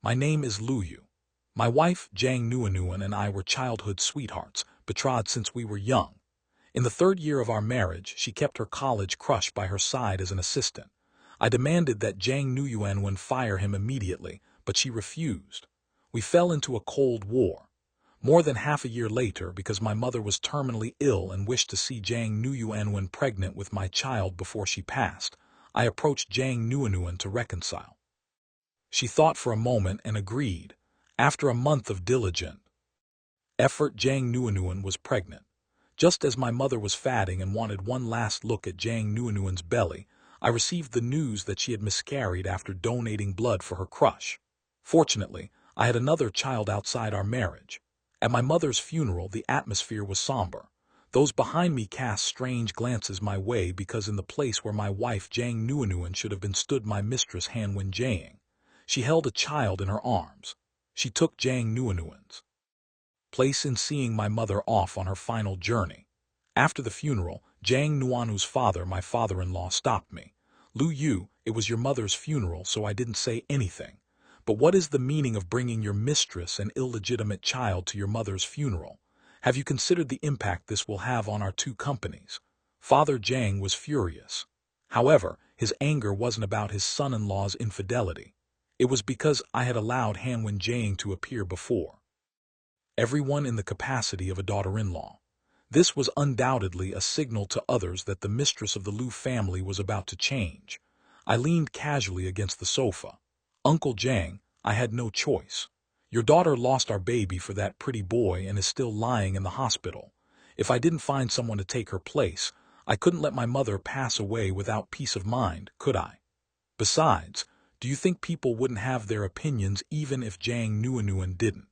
My name is Luyu. My wife, Jang Nuanuan, and I were childhood sweethearts, betrothed since we were young. In the 3rd year of our marriage, she kept her college crush by her side as an assistant. I demanded that Jang Nuanuan fire him immediately, but she refused. We fell into a cold war. More than half a year later, because my mother was terminally ill and wished to see Jang Nuanuan pregnant with my child before she passed, I approached Jang Nuanuan to reconcile. She thought for a moment and agreed. After a month of diligent effort, Jang Nuanuan was pregnant. Just as my mother was fatting and wanted one last look at Jang Nuanuan's belly, I received the news that she had miscarried after donating blood for her crush. Fortunately, I had another child outside our marriage. At my mother's funeral, the atmosphere was somber. Those behind me cast strange glances my way because in the place where my wife Jang Nuanuan should have been stood my mistress Hanwen Jang. She held a child in her arms. She took Jang Nuanuan's place in seeing my mother off on her final journey. After the funeral, Jang Nuanu's father, my father-in-law, stopped me. "Lu Yu, it was your mother's funeral, so I didn't say anything. But what is the meaning of bringing your mistress and illegitimate child to your mother's funeral? Have you considered the impact this will have on our 2 companies? Father Jang was furious. However, his anger wasn't about his son-in-law's infidelity. It was because I had allowed Hanwen Jang to appear before everyone in the capacity of a daughter-in-law. This was undoubtedly a signal to others that the mistress of the Lu family was about to change. I leaned casually against the sofa. "Uncle Jang, I had no choice. Your daughter lost our baby for that pretty boy and is still lying in the hospital. If I didn't find someone to take her place, I couldn't let my mother pass away without peace of mind, could I? Besides, do you think people wouldn't have their opinions even if Jang Nuanuan didn't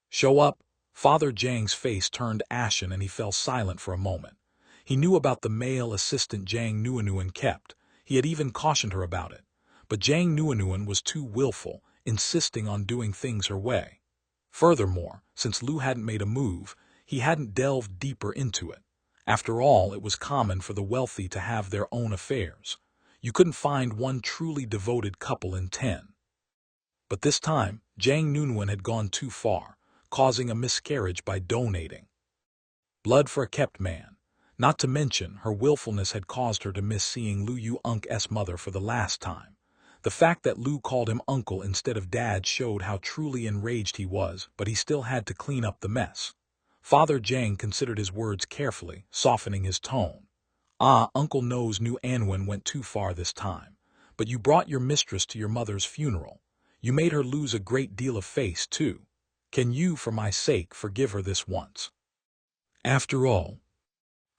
show up?" Father Jang's face turned ashen and he fell silent for a moment. He knew about the male assistant Jang Nuanuan kept. He had even cautioned her about it. But Jang Nuanuan was too willful, insisting on doing things her way. Furthermore, since Lu hadn't made a move, he hadn't delved deeper into it. After all, it was common for the wealthy to have their own affairs. You couldn't find one truly devoted couple in 10. But this time, Jang Nuanuan had gone too far, causing a miscarriage by donating blood for a kept man. Not to mention, her willfulness had caused her to miss seeing Lu Yu's mother for the last time. The fact that Lu called him uncle instead of dad showed how truly enraged he was, but he still had to clean up the mess. Father Jang considered his words carefully, softening his tone. "Uncle knows Nuanuan went too far this time. But you brought your mistress to your mother's funeral. You made her lose a great deal of face, too. Can you, for my sake, forgive her this once? After all,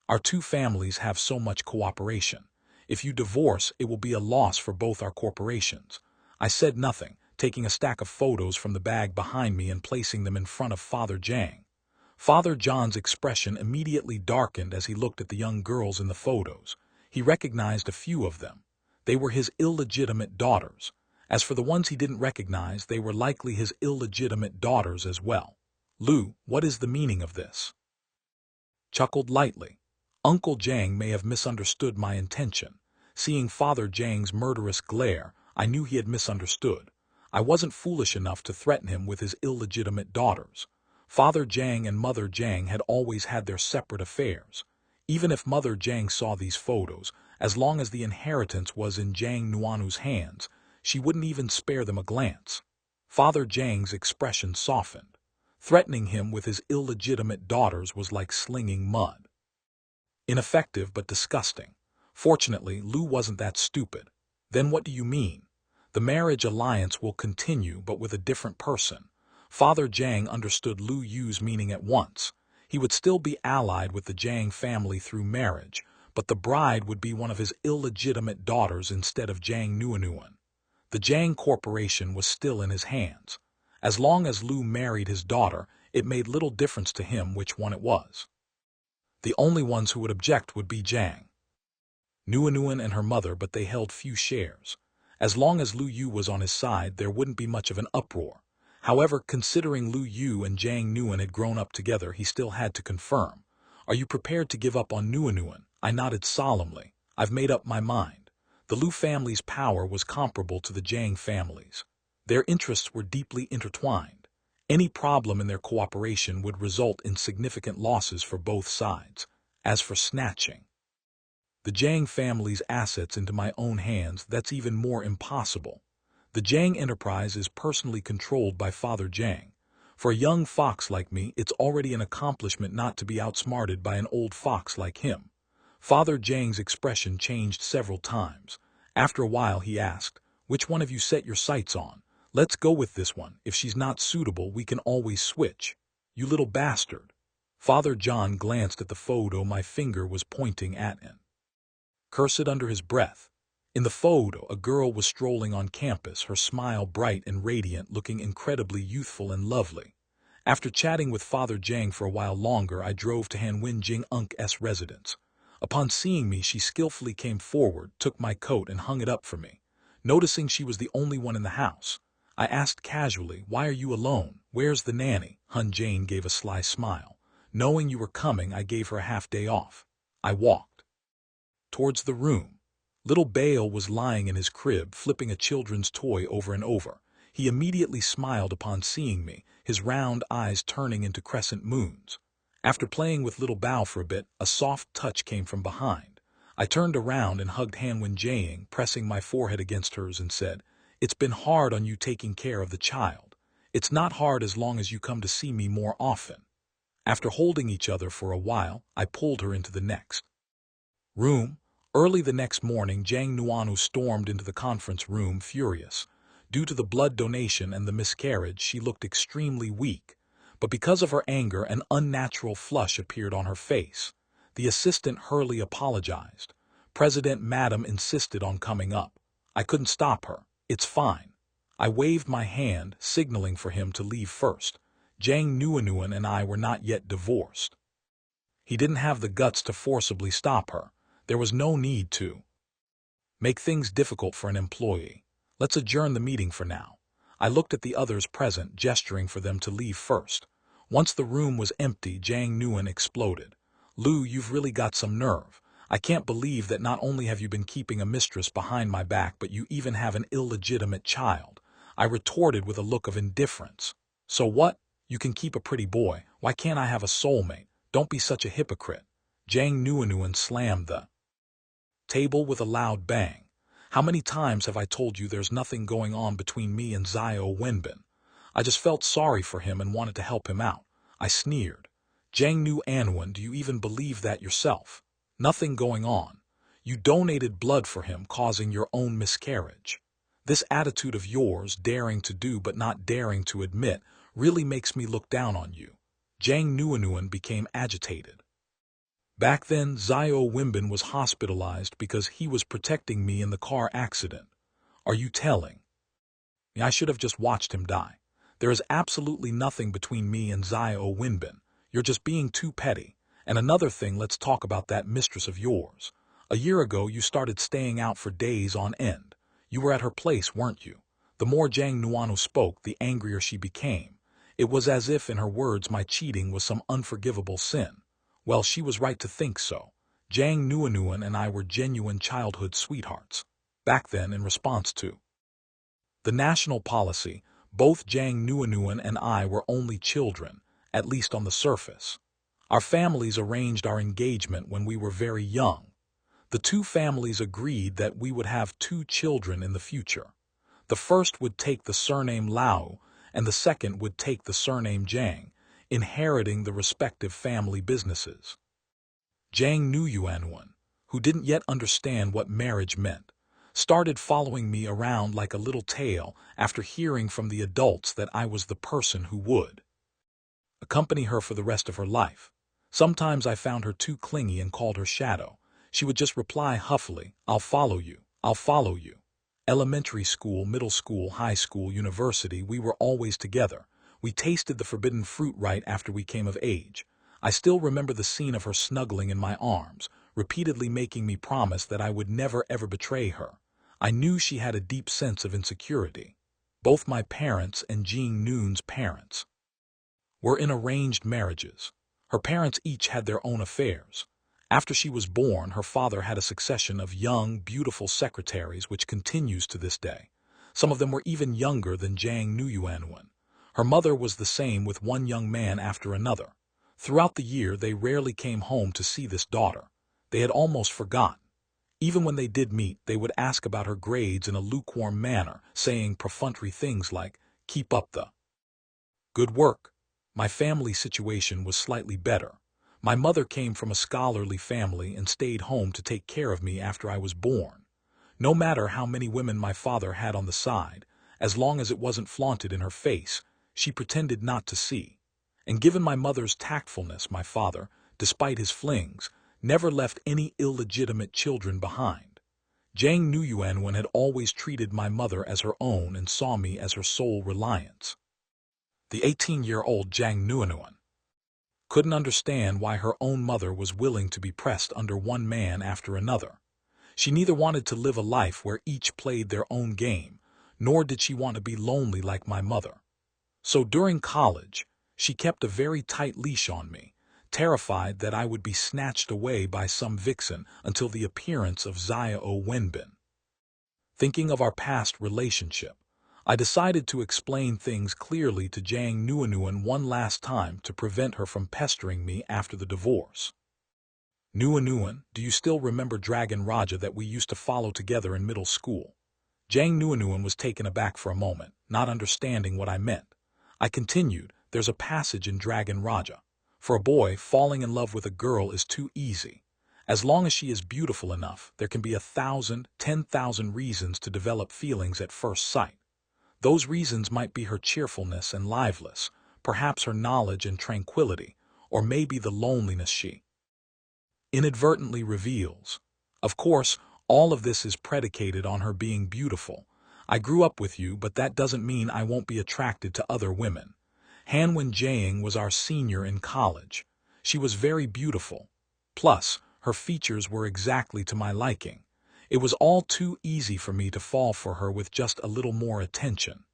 our 2 families have so much cooperation. If you divorce, it will be a loss for both our corporations." I said nothing, taking a stack of photos from the bag behind me and placing them in front of Father Jang. Father John's expression immediately darkened as he looked at the young girls in the photos. He recognized a few of them. They were his illegitimate daughters. As for the ones he didn't recognize, they were likely his illegitimate daughters as well. "Lu, what is the meaning of this?" Chuckled lightly. Uncle Jang may have misunderstood my intention. Seeing Father Jang's murderous glare, I knew he had misunderstood. I wasn't foolish enough to threaten him with his illegitimate daughters. Father Jang and Mother Jang had always had their separate affairs. Even if Mother Jang saw these photos, as long as the inheritance was in Jang Nuanu's hands, she wouldn't even spare them a glance. Father Jang's expression softened. Threatening him with his illegitimate daughters was like slinging mud. Ineffective but disgusting. Fortunately, Lu wasn't that stupid. "Then what do you mean?" "The marriage alliance will continue, but with a different person." Father Jang understood Lu Yu's meaning at once. He would still be allied with the Jang family through marriage, but the bride would be one of his illegitimate daughters instead of Jang Nuanuan. The Jang Corporation was still in his hands. As long as Lu married his daughter, it made little difference to him which one it was. The only ones who would object would be Jang Nuanuan and her mother, but they held few shares. As long as Lu Yu was on his side, there wouldn't be much of an uproar. However, considering Lu Yu and Jang Nuan had grown up together, he still had to confirm. "Are you prepared to give up on Nuanuan?" I nodded solemnly. "I've made up my mind." The Lu family's power was comparable to the Jang family's. Their interests were deeply intertwined. Any problem in their cooperation would result in significant losses for both sides. As for snatching the Jang family's assets into my own hands, that's even more impossible. The Jang enterprise is personally controlled by Father Jang. For a young fox like me, it's already an accomplishment not to be outsmarted by an old fox like him. Father Jang's expression changed several times. After a while he asked, "Which one have you set your sights on? Let's go with this one. If she's not suitable, we can always switch." "You little bastard." Father John glanced at the photo my finger was pointing at and cursed under his breath. In the photo, a girl was strolling on campus, her smile bright and radiant, looking incredibly youthful and lovely. After chatting with Father Jang for a while longer, I drove to Hanwin Jing Unk's residence. Upon seeing me, she skillfully came forward, took my coat and hung it up for me. Noticing she was the only one in the house, I asked casually, "Why are you alone? Where's the nanny?" Hun Jane gave a sly smile. "Knowing you were coming, I gave her a half-day off." I walked towards the room. Little Bale was lying in his crib, flipping a children's toy over and over. He immediately smiled upon seeing me, his round eyes turning into crescent moons. After playing with little Bao for a bit, a soft touch came from behind. I turned around and hugged Hanwin Jang, pressing my forehead against hers, and said, "It's been hard on you taking care of the child. It's not hard as long as you come to see me more often." After holding each other for a while, I pulled her into the next room. Early the next morning, Jang Nuanuan stormed into the conference room, furious. Due to the blood donation and the miscarriage, she looked extremely weak. But because of her anger, an unnatural flush appeared on her face. The assistant hurriedly apologized. "President Madam insisted on coming up. I couldn't stop her. It's fine." I waved my hand, signaling for him to leave first. Jang Nuanuan and I were not yet divorced. He didn't have the guts to forcibly stop her. There was no need to make things difficult for an employee. "Let's adjourn the meeting for now." I looked at the others present, gesturing for them to leave first. Once the room was empty, Jang Nuan exploded. "Lu, you've really got some nerve. I can't believe that not only have you been keeping a mistress behind my back, but you even have an illegitimate child." I retorted with a look of indifference. "So what? You can keep a pretty boy. Why can't I have a soulmate? Don't be such a hypocrite." Jang Nuanuan slammed the table with a loud bang. "How many times have I told you there's nothing going on between me and Xiao Wenbin? I just felt sorry for him and wanted to help him out." I sneered. "Jang Nuanuan, do you even believe that yourself? Nothing going on. You donated blood for him, causing your own miscarriage. This attitude of yours, daring to do but not daring to admit, really makes me look down on you." Jang Nuanuan became agitated. "Back then, Xiao Wenbin was hospitalized because he was protecting me in the car accident. Are you telling me I should have just watched him die? There is absolutely nothing between me and Xiao Wenbin. You're just being too petty. And another thing, let's talk about that mistress of yours. A year ago, you started staying out for days on end. You were at her place, weren't you?" The more Jang Nuanuan spoke, the angrier she became. It was as if, in her words, my cheating was some unforgivable sin. Well, she was right to think so. Jang Nuanuan and I were genuine childhood sweethearts. Back then, in response to the national policy, both Jang Nuanuan and I were only children, at least on the surface. Our families arranged our engagement when we were very young. The two families agreed that we would have 2 children in the future. The first would take the surname Lao, and the second would take the surname Jang, inheriting the respective family businesses. Jang Nuanuan, who didn't yet understand what marriage meant, started following me around like a little tail after hearing from the adults that I was the person who would accompany her for the rest of her life. Sometimes I found her too clingy and called her Shadow. She would just reply huffily, "I'll follow you, I'll follow you." Elementary school, middle school, high school, university, we were always together. We tasted the forbidden fruit right after we came of age. I still remember the scene of her snuggling in my arms, repeatedly making me promise that I would never ever betray her. I knew she had a deep sense of insecurity. Both my parents and Jing Noon's parents were in arranged marriages. Her parents each had their own affairs. After she was born, her father had a succession of young, beautiful secretaries, which continues to this day. Some of them were even younger than Jang Nuanuan. Her mother was the same with one young man after another. Throughout the year, they rarely came home to see this daughter. They had almost forgotten. Even when they did meet, they would ask about her grades in a lukewarm manner, saying perfunctory things like, "Keep up the good work." My family situation was slightly better. My mother came from a scholarly family and stayed home to take care of me after I was born. No matter how many women my father had on the side, as long as it wasn't flaunted in her face, she pretended not to see. And given my mother's tactfulness, my father, despite his flings, never left any illegitimate children behind. Jang Nuanuan had always treated my mother as her own and saw me as her sole reliance. The 18-year-old Jang Nuanuan couldn't understand why her own mother was willing to be pressed under one man after another. She neither wanted to live a life where each played their own game, nor did she want to be lonely like my mother. So during college, she kept a very tight leash on me, terrified that I would be snatched away by some vixen until the appearance of Yaomei. Thinking of our past relationship, I decided to explain things clearly to Jang Nuanuan one last time to prevent her from pestering me after the divorce. "Nuanuan, do you still remember Dragon Raja that we used to follow together in middle school?" Jang Nuanuan was taken aback for a moment, not understanding what I meant. I continued, "There's a passage in Dragon Raja. For a boy, falling in love with a girl is too easy. As long as she is beautiful enough, there can be 1,000, 10,000 reasons to develop feelings at first sight. Those reasons might be her cheerfulness and liveliness, perhaps her knowledge and tranquility, or maybe the loneliness she inadvertently reveals. Of course, all of this is predicated on her being beautiful. I grew up with you, but that doesn't mean I won't be attracted to other women. Hanwen Jiang was our senior in college. She was very beautiful. Plus, her features were exactly to my liking. It was all too easy for me to fall for her with just a little more attention.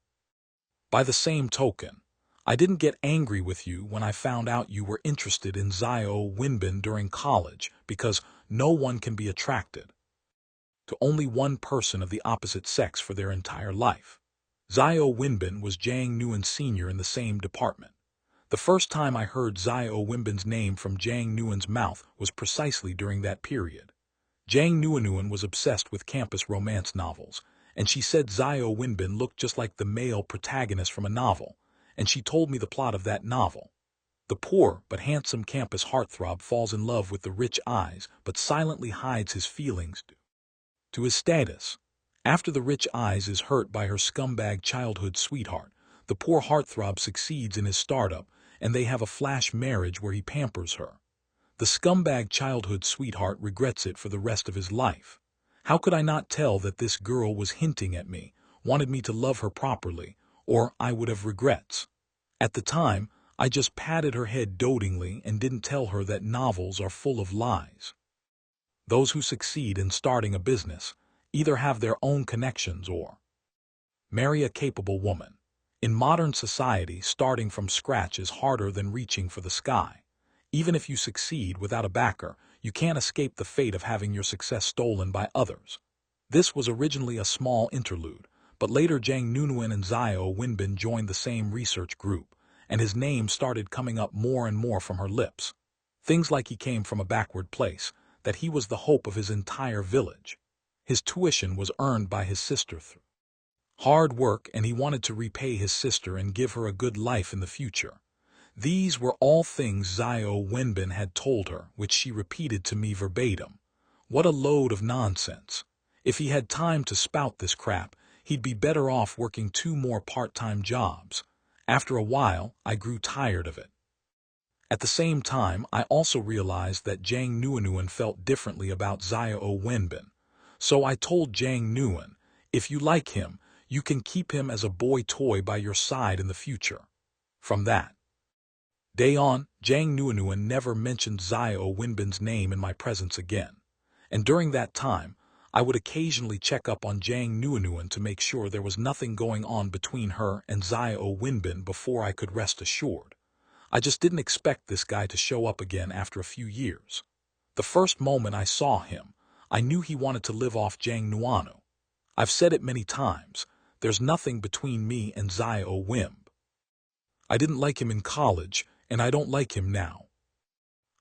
By the same token, I didn't get angry with you when I found out you were interested in Yaomei during college, because no one can be attracted to only one person of the opposite sex for their entire life. Yaomei was Jang Nuan Sr. in the same department. The first time I heard Yaomei's name from Jang Nuan's mouth was precisely during that period. Jang Nuanuan was obsessed with campus romance novels, and she said Yaomei looked just like the male protagonist from a novel, and she told me the plot of that novel. The poor but handsome campus heartthrob falls in love with the rich eyes, but silently hides his feelings to his status. After the rich eyes is hurt by her scumbag childhood sweetheart, the poor heartthrob succeeds in his startup, and they have a flash marriage where he pampers her. The scumbag childhood sweetheart regrets it for the rest of his life. How could I not tell that this girl was hinting at me, wanted me to love her properly, or I would have regrets? At the time, I just patted her head dotingly and didn't tell her that novels are full of lies. Those who succeed in starting a business either have their own connections or marry a capable woman. In modern society, starting from scratch is harder than reaching for the sky. Even if you succeed without a backer, you can't escape the fate of having your success stolen by others. This was originally a small interlude, but later Jang Nuanuan and Yaomei joined the same research group, and his name started coming up more and more from her lips. Things like he came from a backward place, that he was the hope of his entire village. His tuition was earned by his sister through hard work, and he wanted to repay his sister and give her a good life in the future. These were all things Yaomei had told her, which she repeated to me verbatim. What a load of nonsense. If he had time to spout this crap, he'd be better off working 2 more part-time jobs. After a while, I grew tired of it. At the same time, I also realized that Jang Nuanuan felt differently about Yaomei. So I told Jang Nuan, if you like him, you can keep him as a boy toy by your side in the future. From that day on, Jang Nuanuan never mentioned Yaomei's name in my presence again. And during that time, I would occasionally check up on Jang Nuanuan to make sure there was nothing going on between her and Yaomei before I could rest assured. I just didn't expect this guy to show up again after a few years. The first moment I saw him, I knew he wanted to live off Jang Nuanuan. I've said it many times, There's nothing between me and Yaomei. I didn't like him in college, and I don't like him now.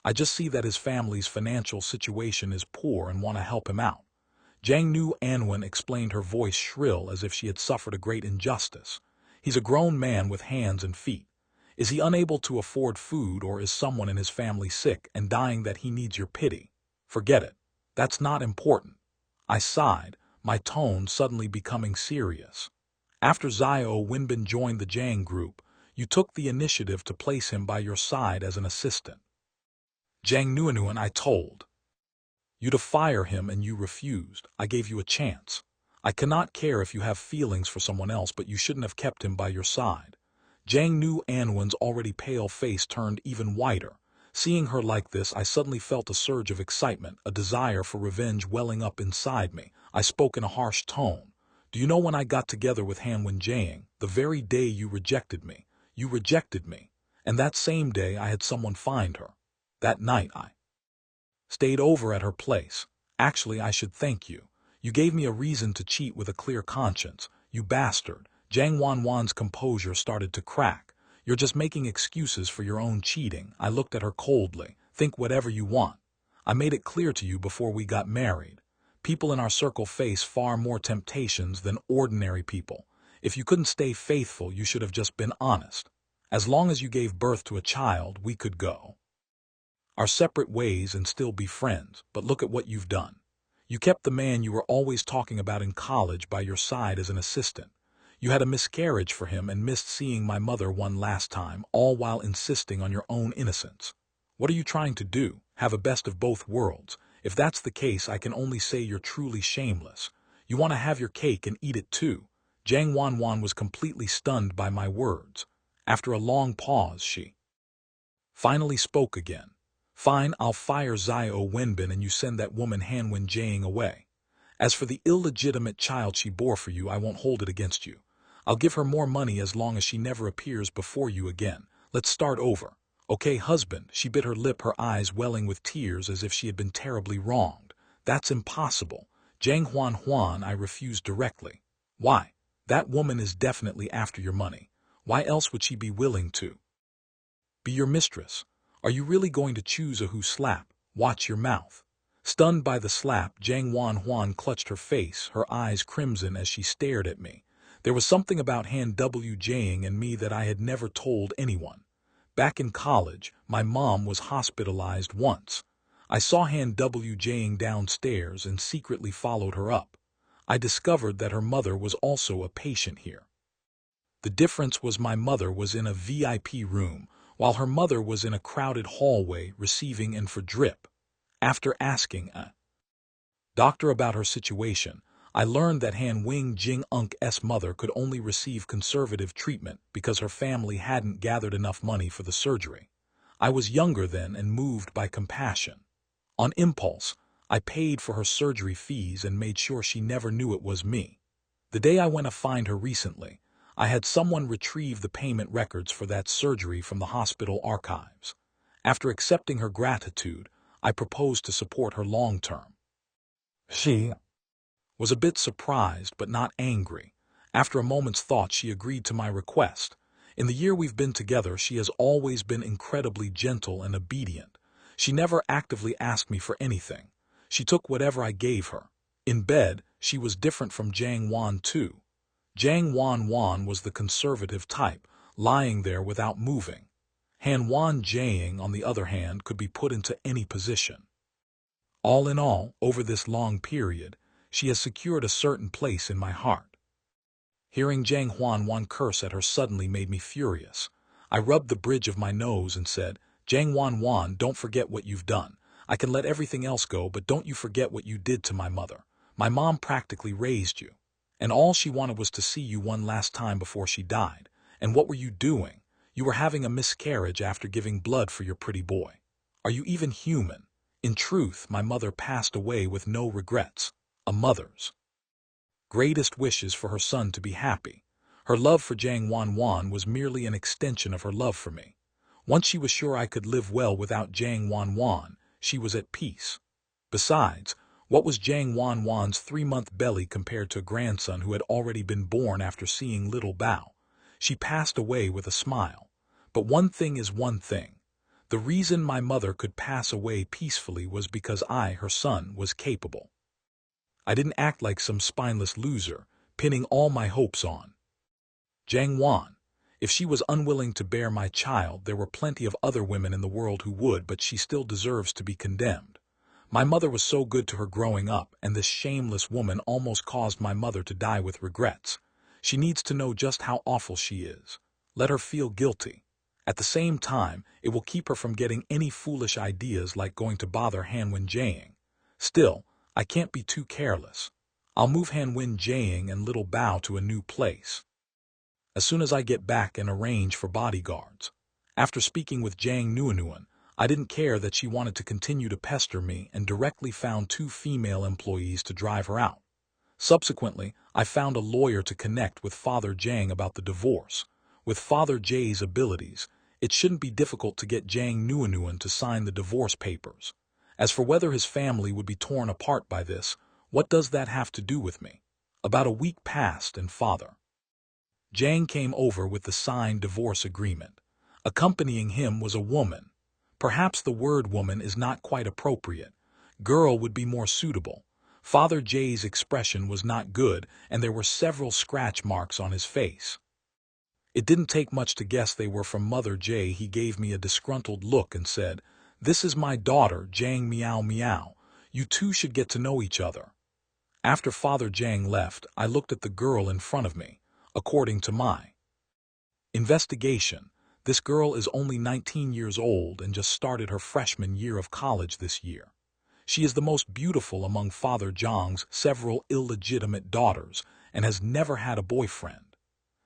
I just see that his family's financial situation is poor and want to help him out. Jang Nuanuan explained, her voice shrill as if she had suffered a great injustice. He's a grown man with hands and feet. Is he unable to afford food, or is someone in his family sick and dying that he needs your pity? Forget it. That's not important. I sighed, my tone suddenly becoming serious. After Yaomei joined the Jang group, you took the initiative to place him by your side as an assistant. Jang Nuanuan, I told you to fire him and you refused. I gave you a chance. I cannot care if you have feelings for someone else, but you shouldn't have kept him by your side. Jang Nuanuan's already pale face turned even whiter. Seeing her like this, I suddenly felt a surge of excitement, a desire for revenge welling up inside me. I spoke in a harsh tone. Do you know, when I got together with Hanwen Jang, the very day you rejected me, and that same day I had someone find her. That night I stayed over at her place. Actually, I should thank you. You gave me a reason to cheat with a clear conscience. You bastard. Jang Nuanuan's composure started to crack. You're just making excuses for your own cheating. I looked at her coldly. Think whatever you want. I made it clear to you before we got married. People in our circle face far more temptations than ordinary people. If you couldn't stay faithful, you should have just been honest. As long as you gave birth to a child, we could go our separate ways and still be friends. But look at what you've done. You kept the man you were always talking about in college by your side as an assistant. You had a miscarriage for him and missed seeing my mother one last time, all while insisting on your own innocence. What are you trying to do? Have a best of both worlds? If that's the case, I can only say you're truly shameless. You want to have your cake and eat it too. Jang Nuanuan was completely stunned by my words. After a long pause, she finally spoke again. Fine, I'll fire Yaomei and you send that woman Hanwen Jang away. As for the illegitimate child she bore for you, I won't hold it against you. I'll give her more money as long as she never appears before you again. Let's start over. Okay, husband. She bit her lip, her eyes welling with tears as if she had been terribly wronged. That's impossible. Jang Nuanuan, I refused directly. Why? That woman is definitely after your money. Why else would she be willing to be your mistress? Are you really going to choose a who slap? Watch your mouth. Stunned by the slap, Jang Nuanuan clutched her face, her eyes crimson as she stared at me. There was something about Han Jang and me that I had never told anyone. Back in college, my mom was hospitalized once. I saw Han Jang downstairs and secretly followed her up. I discovered that her mother was also a patient here. The difference was my mother was in a VIP room, while her mother was in a crowded hallway receiving and for drip. After asking a doctor about her situation, I learned that Han Jing Unk's mother could only receive conservative treatment because her family hadn't gathered enough money for the surgery. I was younger then and moved by compassion. On impulse, I paid for her surgery fees and made sure she never knew it was me. The day I went to find her recently, I had someone retrieve the payment records for that surgery from the hospital archives. After accepting her gratitude, I proposed to support her long-term. She was a bit surprised but not angry. After a moment's thought, she agreed to my request. In the year we've been together, she has always been incredibly gentle and obedient. She never actively asked me for anything. She took whatever I gave her. In bed, she was different from Jang Nuanuan too. Jang Nuanuan was the conservative type, lying there without moving. Hanwen Jang, on the other hand, could be put into any position. All in all, over this long period, she has secured a certain place in my heart. Hearing Jang Nuanuan curse at her suddenly made me furious. I rubbed the bridge of my nose and said, Jang Nuanuan, don't forget what you've done. I can let everything else go, but don't you forget what you did to my mother. My mom practically raised you. And all she wanted was to see you one last time before she died. And what were you doing? You were having a miscarriage after giving blood for your pretty boy. Are you even human? In truth, my mother passed away with no regrets. A mother's greatest wish is for her son to be happy. Her love for Jang Nuanuan was merely an extension of her love for me. Once she was sure I could live well without Jang Nuanuan, she was at peace. Besides, What was Jang Nuanuan's 3-month belly compared to a grandson who had already been born after seeing little Bao? She passed away with a smile. But one thing is one thing. The reason my mother could pass away peacefully was because I, her son, was capable. I didn't act like some spineless loser, pinning all my hopes on Jang Nuan. If she was unwilling to bear my child, there were plenty of other women in the world who would, but she still deserves to be condemned. My mother was so good to her growing up, and this shameless woman almost caused my mother to die with regrets. She needs to know just how awful she is. Let her feel guilty. At the same time, it will keep her from getting any foolish ideas like going to bother Hanwen Jiang. Still, I can't be too careless. I'll move Hanwen Jiang and little Bao to a new place as soon as I get back and arrange for bodyguards. After speaking with Jang Nuanuan, I didn't care that she wanted to continue to pester me and directly found 2 female employees to drive her out. Subsequently, I found a lawyer to connect with Father Jang about the divorce. With Father J's abilities, it shouldn't be difficult to get Jang Nuanuan to sign the divorce papers. As for whether his family would be torn apart by this, what does that have to do with me? About a week passed and Father Jang came over with the signed divorce agreement. Accompanying him was a woman. Perhaps the word woman is not quite appropriate. Girl would be more suitable. Father J's expression was not good, and there were several scratch marks on his face. It didn't take much to guess they were from Mother J. He gave me a disgruntled look and said, "This is my daughter, Jang Meow Meow. You two should get to know each other." After Father Jang left, I looked at the girl in front of me. According to my investigation, this girl is only 19 years old and just started her freshman year of college this year. She is the most beautiful among Father Zhang's several illegitimate daughters and has never had a boyfriend.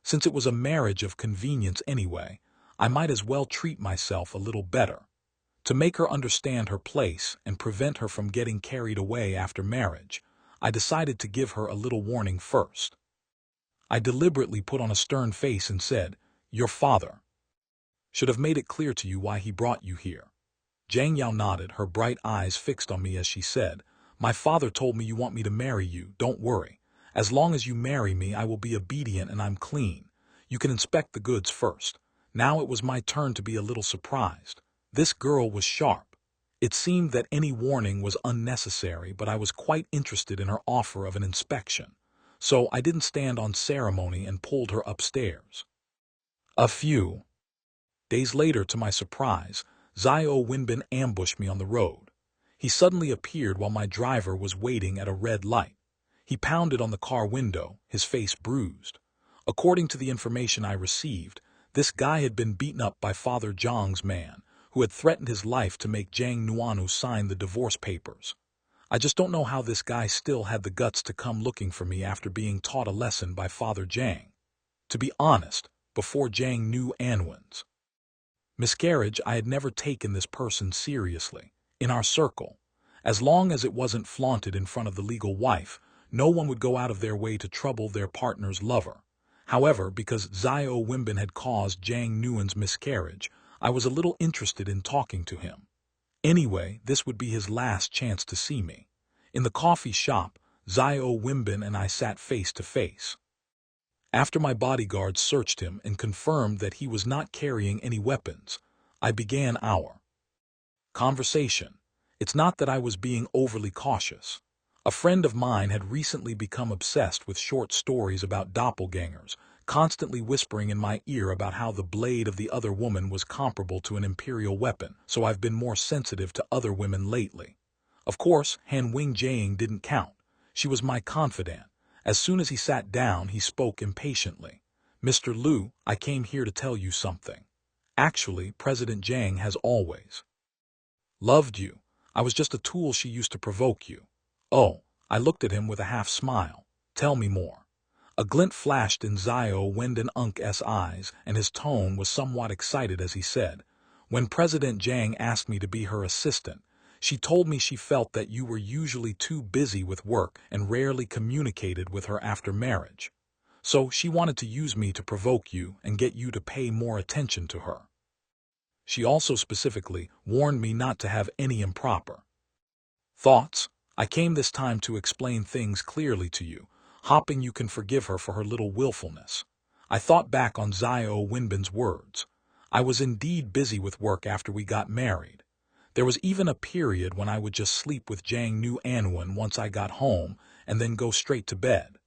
Since it was a marriage of convenience anyway, I might as well treat myself a little better. To make her understand her place and prevent her from getting carried away after marriage, I decided to give her a little warning first. I deliberately put on a stern face and said, "Your father should have made it clear to you why he brought you here." Jang Yao nodded, her bright eyes fixed on me as she said, "My father told me you want me to marry you. Don't worry. As long as you marry me, I will be obedient and I'm clean. You can inspect the goods first." Now it was my turn to be a little surprised. This girl was sharp. It seemed that any warning was unnecessary, but I was quite interested in her offer of an inspection. So I didn't stand on ceremony and pulled her upstairs. A few days later, to my surprise, Xiao Wenbin ambushed me on the road. He suddenly appeared while my driver was waiting at a red light. He pounded on the car window, his face bruised. According to the information I received, this guy had been beaten up by Father Zhang's man, who had threatened his life to make Jang Nuanuan sign the divorce papers. I just don't know how this guy still had the guts to come looking for me after being taught a lesson by Father Jang. To be honest, before Jang Nuanuan's miscarriage, I had never taken this person seriously. In our circle, as long as it wasn't flaunted in front of the legal wife, no one would go out of their way to trouble their partner's lover. However, because Xiao Wenbin had caused Jang Nuan's miscarriage, I was a little interested in talking to him. Anyway, this would be his last chance to see me. In the coffee shop, Xiao Wenbin and I sat face to face. After my bodyguards searched him and confirmed that he was not carrying any weapons, I began our conversation. It's not that I was being overly cautious. A friend of mine had recently become obsessed with short stories about doppelgangers, constantly whispering in my ear about how the blade of the other woman was comparable to an imperial weapon, so I've been more sensitive to other women lately. Of course, Han Wing-Jiang didn't count. She was my confidant. As soon as he sat down, he spoke impatiently. "Mr. Liu, I came here to tell you something. Actually, President Jang has always loved you. I was just a tool she used to provoke you." "Oh," I looked at him with a half smile. "Tell me more." A glint flashed in Xiao Wenbin's eyes, and his tone was somewhat excited as he said, "When President Jang asked me to be her assistant, she told me she felt that you were usually too busy with work and rarely communicated with her after marriage. So she wanted to use me to provoke you and get you to pay more attention to her. She also specifically warned me not to have any improper thoughts." I came this time to explain things clearly to you, hoping you can forgive her for her little willfulness. I thought back on Xiao Winbin's words. I was indeed busy with work after we got married. There was even a period when I would just sleep with Jang Nuanuan once I got home and then go straight to bed.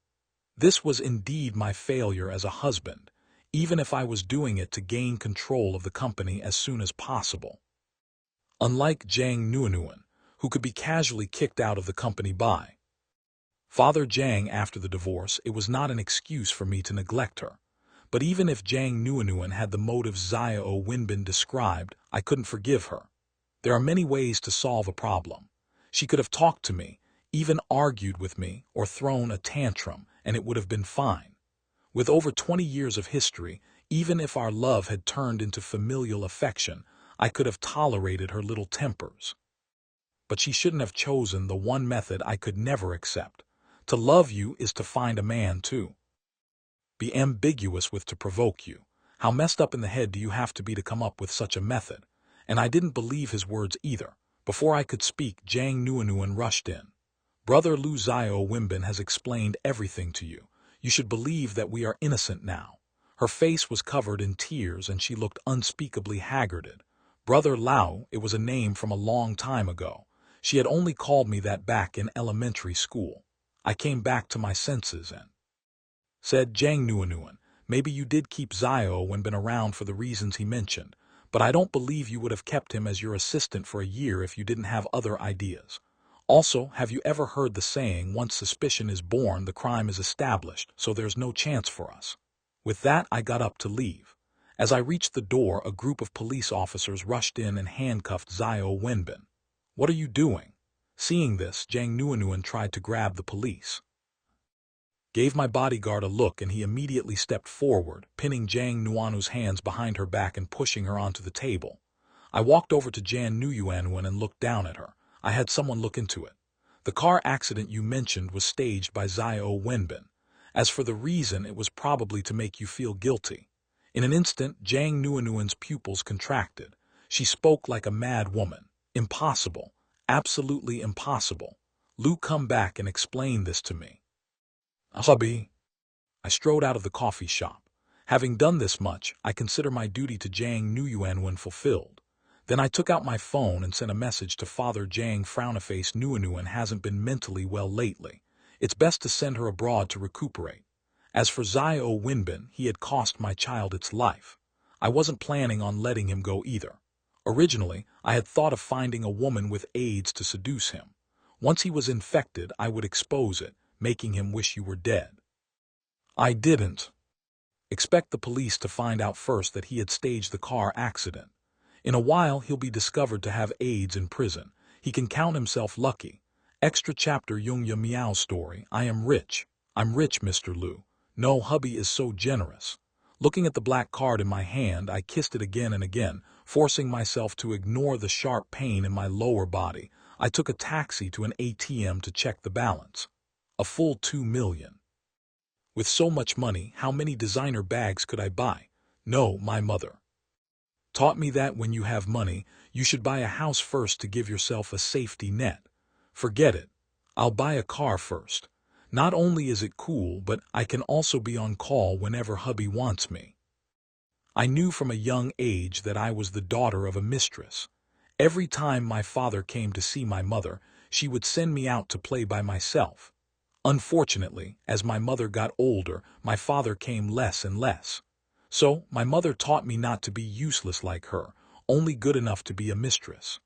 This was indeed my failure as a husband, even if I was doing it to gain control of the company as soon as possible. Unlike Jang Nuanuan, who could be casually kicked out of the company by Father Jang after the divorce, it was not an excuse for me to neglect her. But even if Jang Nuanuan had the motives Xiao Winbin described, I couldn't forgive her. There are many ways to solve a problem. She could have talked to me, even argued with me, or thrown a tantrum, and it would have been fine. With over 20 years of history, even if our love had turned into familial affection, I could have tolerated her little tempers. But she shouldn't have chosen the one method I could never accept. To love you is to find a man too. Be ambiguous with to provoke you. How messed up in the head do you have to be to come up with such a method? And I didn't believe his words either. Before I could speak, Jang Nuanuan rushed in. Brother Lu Xiao Winbin has explained everything to you. You should believe that we are innocent now. Her face was covered in tears and she looked unspeakably haggarded. Brother Lao, it was a name from a long time ago. She had only called me that back in elementary school. I came back to my senses and said, Jang Nuanuan, maybe you did keep Xiao Winbin around for the reasons he mentioned, but I don't believe you would have kept him as your assistant for a year if you didn't have other ideas. Also, have you ever heard the saying, once suspicion is born, the crime is established, so there's no chance for us? With that, I got up to leave. As I reached the door, a group of police officers rushed in and handcuffed Xiao Winbin. What are you doing? Seeing this, Jang Nuanuan tried to grab the police. Gave my bodyguard a look and he immediately stepped forward, pinning Jang Nuanu's hands behind her back and pushing her onto the table. I walked over to Jang Nuanuan and looked down at her. I had someone look into it. The car accident you mentioned was staged by Xiao Winbin. As for the reason, it was probably to make you feel guilty. In an instant, Jang Nuanuan's pupils contracted. She spoke like a mad woman. Impossible. Absolutely impossible. Lu, come back and explain this to me. Hubby. I strode out of the coffee shop. Having done this much, I consider my duty to Jang Nuanuan fulfilled. Then I took out my phone and sent a message to Father Jang. Frownaface Nuanuan hasn't been mentally well lately. It's best to send her abroad to recuperate. As for Xiao Winbin, he had cost my child its life. I wasn't planning on letting him go either. Originally, I had thought of finding a woman with AIDS to seduce him. Once he was infected, I would expose it, making him wish you were dead. I didn't expect the police to find out first that he had staged the car accident. In a while, he'll be discovered to have AIDS in prison. He can count himself lucky. Extra chapter Yung Ya Miao story. I am rich. I'm rich, Mr. Lu. No, hubby is so generous. Looking at the black card in my hand, I kissed it again and again, forcing myself to ignore the sharp pain in my lower body. I took a taxi to an ATM to check the balance. A full 2 million. With so much money, how many designer bags could I buy? No, my mother taught me that when you have money, you should buy a house first to give yourself a safety net. Forget it. I'll buy a car first. Not only is it cool, but I can also be on call whenever hubby wants me. I knew from a young age that I was the daughter of a mistress. Every time my father came to see my mother, she would send me out to play by myself. Unfortunately, as my mother got older, my father came less and less. So, my mother taught me not to be useless like her, only good enough to be a mistress.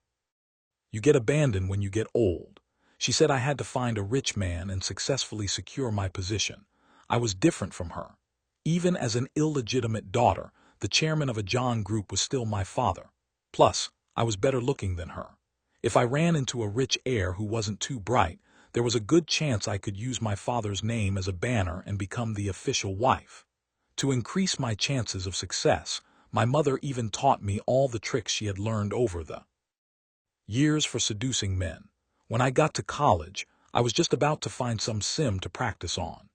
You get abandoned when you get old. She said I had to find a rich man and successfully secure my position. I was different from her. Even as an illegitimate daughter, the chairman of a John group was still my father. Plus, I was better looking than her. If I ran into a rich heir who wasn't too bright, there was a good chance I could use my father's name as a banner and become the official wife. To increase my chances of success, my mother even taught me all the tricks she had learned over the years for seducing men. When I got to college, I was just about to find some sim to practice on.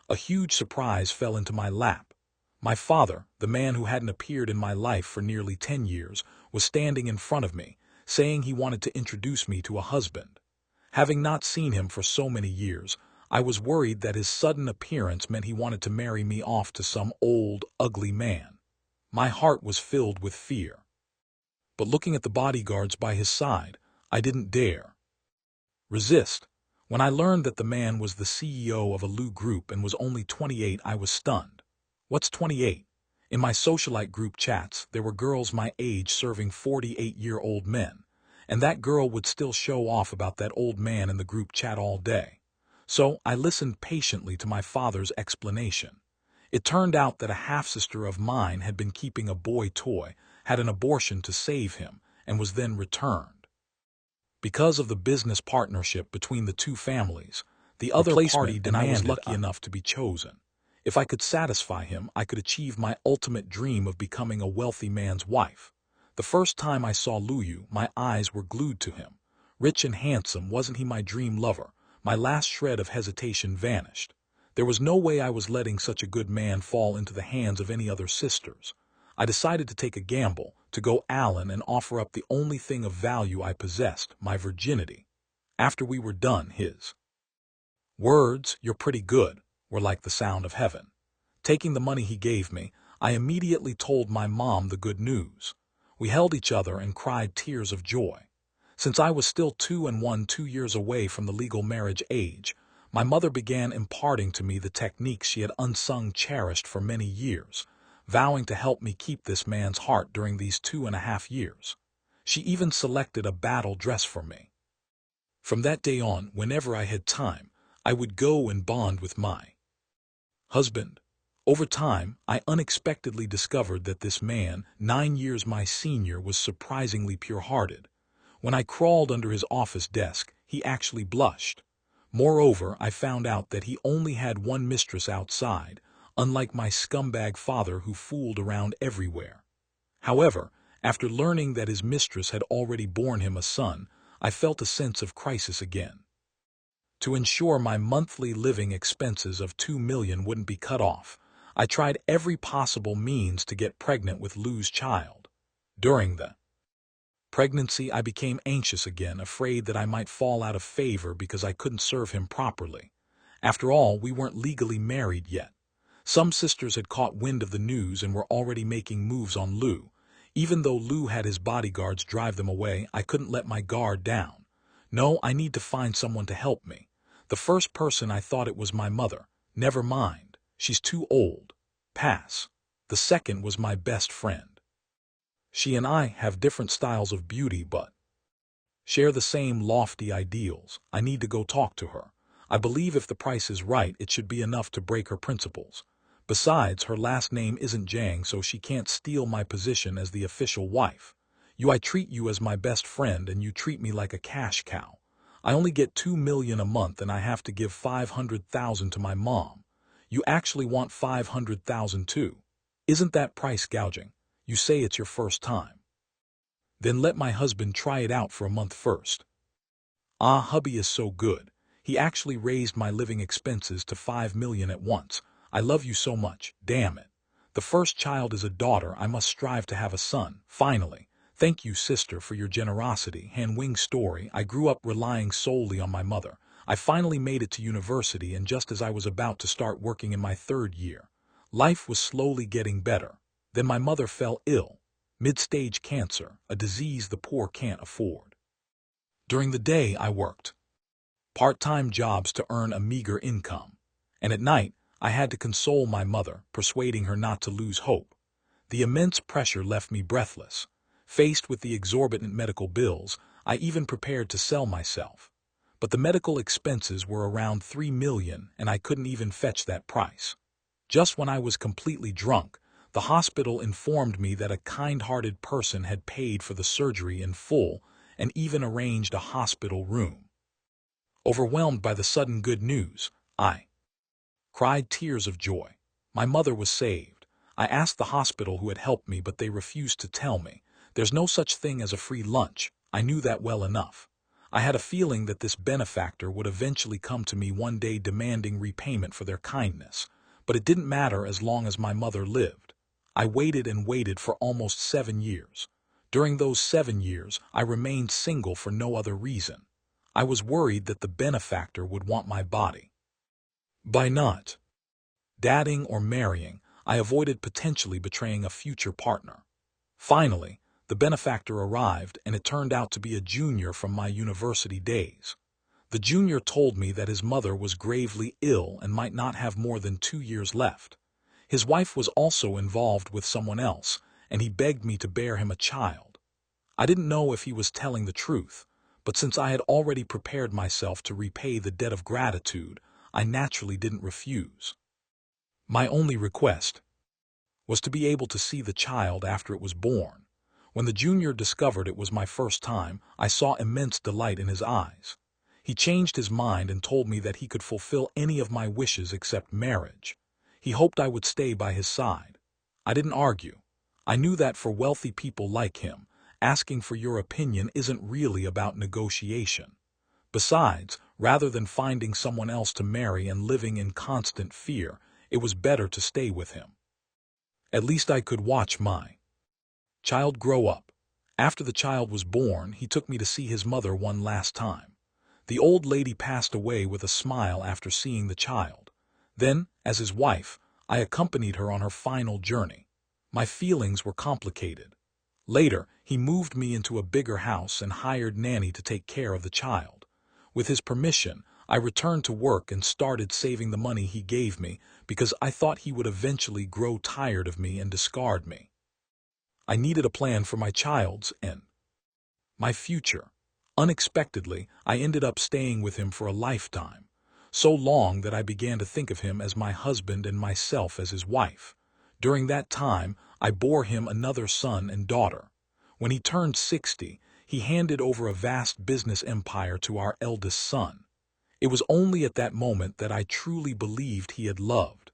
A huge surprise fell into my lap. My father, the man who hadn't appeared in my life for nearly 10 years, was standing in front of me, saying he wanted to introduce me to a husband. Having not seen him for so many years, I was worried that his sudden appearance meant he wanted to marry me off to some old, ugly man. My heart was filled with fear. But looking at the bodyguards by his side, I didn't dare resist. When I learned that the man was the CEO of a Lu group and was only 28, I was stunned. What's 28? In my socialite group chats, there were girls my age serving 48-year-old men, and that girl would still show off about that old man in the group chat all day. So I listened patiently to my father's explanation. It turned out that a half-sister of mine had been keeping a boy toy, had an abortion to save him, and was then returned. Because of the business partnership between the two families, the other party demanded, and I was lucky enough to be chosen. If I could satisfy him, I could achieve my ultimate dream of becoming a wealthy man's wife. The first time I saw Luyu, my eyes were glued to him. Rich and handsome, wasn't he my dream lover? My last shred of hesitation vanished. There was no way I was letting such a good man fall into the hands of any other sisters. I decided to take a gamble, to go Allen and offer up the only thing of value I possessed, my virginity. After we were done, his words, "You're pretty good," were like the sound of heaven. Taking the money he gave me, I immediately told my mom the good news. We held each other and cried tears of joy. Since I was still 2 years away from the legal marriage age, my mother began imparting to me the techniques she had unsung cherished for many years, vowing to help me keep this man's heart during these 2.5 years. She even selected a battle dress for me. From that day on, whenever I had time, I would go and bond with my husband. Over time, I unexpectedly discovered that this man, 9 years my senior, was surprisingly pure-hearted. When I crawled under his office desk, he actually blushed. Moreover, I found out that he only had one mistress outside, unlike my scumbag father who fooled around everywhere. However, after learning that his mistress had already borne him a son, I felt a sense of crisis again. To ensure my monthly living expenses of $2 million wouldn't be cut off, I tried every possible means to get pregnant with Lu's child. During the pregnancy, I became anxious again, afraid that I might fall out of favor because I couldn't serve him properly. After all, we weren't legally married yet. Some sisters had caught wind of the news and were already making moves on Lu. Even though Lu had his bodyguards drive them away, I couldn't let my guard down. No, I need to find someone to help me. The first person I thought it was my mother. Never mind, she's too old. Pass. The second was my best friend. She and I have different styles of beauty but share the same lofty ideals. I need to go talk to her. I believe if the price is right, it should be enough to break her principles. Besides, her last name isn't Jang, so she can't steal my position as the official wife. I treat you as my best friend and you treat me like a cash cow. I only get $2 million a month and I have to give $500,000 to my mom. You actually want $500,000 too. Isn't that price gouging? You say it's your first time. Then let my husband try it out for a month first. Ah, hubby is so good. He actually raised my living expenses to $5 million at once. I love you so much, damn it. The first child is a daughter, I must strive to have a son. Finally, thank you sister for your generosity. Han Wing's story, I grew up relying solely on my mother. I finally made it to university, and just as I was about to start working in my 3rd year, life was slowly getting better. Then my mother fell ill, mid-stage cancer, a disease the poor can't afford. During the day I worked part-time jobs to earn a meager income, and at night I had to console my mother, persuading her not to lose hope. The immense pressure left me breathless. Faced with the exorbitant medical bills, I even prepared to sell myself. But the medical expenses were around $3 million, and I couldn't even fetch that price. Just when I was completely drunk, the hospital informed me that a kind-hearted person had paid for the surgery in full and even arranged a hospital room. Overwhelmed by the sudden good news, I cried tears of joy. My mother was saved. I asked the hospital who had helped me, but they refused to tell me. There's no such thing as a free lunch. I knew that well enough. I had a feeling that this benefactor would eventually come to me one day demanding repayment for their kindness, but it didn't matter as long as my mother lived. I waited and waited for almost 7 years. During those 7 years, I remained single for no other reason. I was worried that the benefactor would want my body. By not dating or marrying, I avoided potentially betraying a future partner. Finally, the benefactor arrived, and it turned out to be a junior from my university days. The junior told me that his mother was gravely ill and might not have more than 2 years left. His wife was also involved with someone else, and he begged me to bear him a child. I didn't know if he was telling the truth, but since I had already prepared myself to repay the debt of gratitude, I naturally didn't refuse. My only request was to be able to see the child after it was born. When the junior discovered it was my first time, I saw immense delight in his eyes. He changed his mind and told me that he could fulfill any of my wishes except marriage. He hoped I would stay by his side. I didn't argue. I knew that for wealthy people like him, asking for your opinion isn't really about negotiation. Besides, rather than finding someone else to marry and living in constant fear, it was better to stay with him. At least I could watch my child grow up. After the child was born, he took me to see his mother one last time. The old lady passed away with a smile after seeing the child. Then, as his wife, I accompanied her on her final journey. My feelings were complicated. Later, he moved me into a bigger house and hired nanny to take care of the child. With his permission, I returned to work and started saving the money he gave me because I thought he would eventually grow tired of me and discard me. I needed a plan for my child's and my future. Unexpectedly, I ended up staying with him for a lifetime, so long that I began to think of him as my husband and myself as his wife. During that time, I bore him another son and daughter. When he turned 60, he handed over a vast business empire to our eldest son. It was only at that moment that I truly believed he had loved.